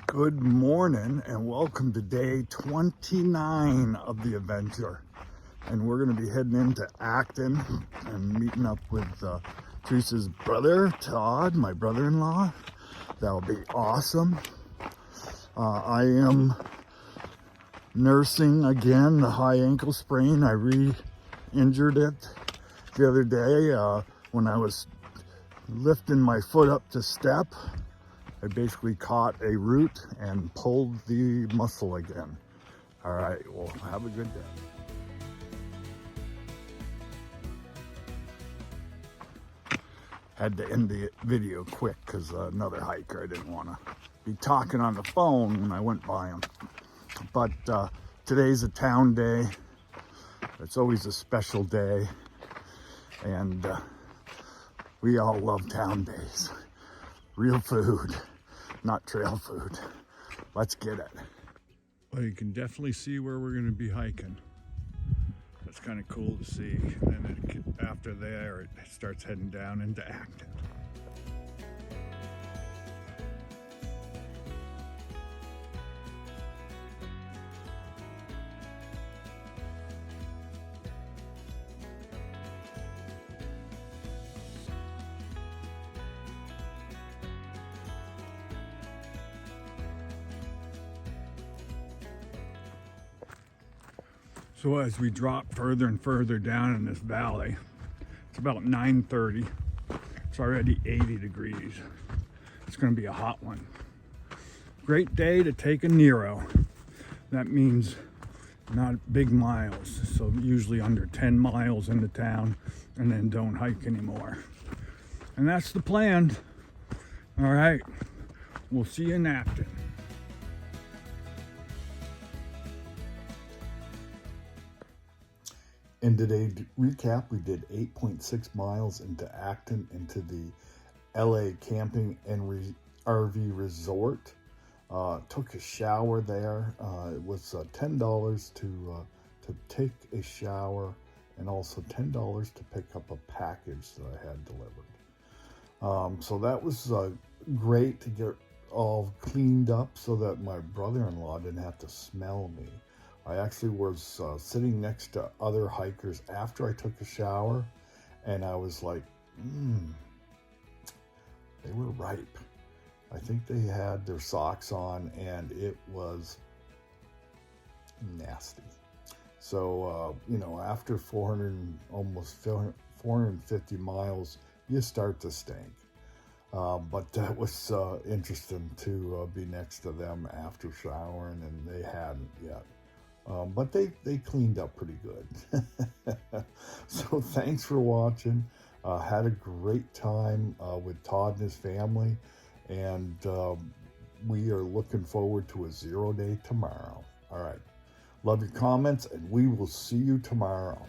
Good morning and welcome to day 29 of the adventure. And we're going to be heading into Acton and meeting up with Teresa's brother, Todd, my brother-in-law. That'll be awesome. I am nursing again the high ankle sprain. I re-injured it the other day when I was lifting my foot up to step. I basically caught a root and pulled the muscle again. All right, well, have a good day. Had to end the video quick because another hiker, I didn't want to be talking on the phone when I went by him. But today's a town day. It's always a special day. And we all love town days. Real food, not trail food. Let's get it. Well, you can definitely see where we're going to be hiking. That's kind of cool to see. And then after there, it starts heading down into Acton. So as we drop further and further down in this valley, it's about 9:30. It's already 80 degrees. It's going to be a hot one. Great day to take a Nero. That means not big miles, so usually under 10 miles into town, and then don't hike anymore. And that's the plan. All right, we'll see you in Acton. In today's recap, we did 8.6 miles into Acton, into the LA Camping and RV Resort. Took a shower there. It was $10 to take a shower, and also $10 to pick up a package that I had delivered. So that was great to get all cleaned up so that my brother-in-law didn't have to smell me. I actually was sitting next to other hikers after I took a shower, and I was like, they were ripe. I think they had their socks on, and it was nasty. So, after almost 450 miles, you start to stink. But that was interesting to be next to them after showering, and they hadn't yet. But they cleaned up pretty good. So thanks for watching. Had a great time with Todd and his family, and we are looking forward to a 0 day tomorrow. All right. Love your comments, and we will see you tomorrow.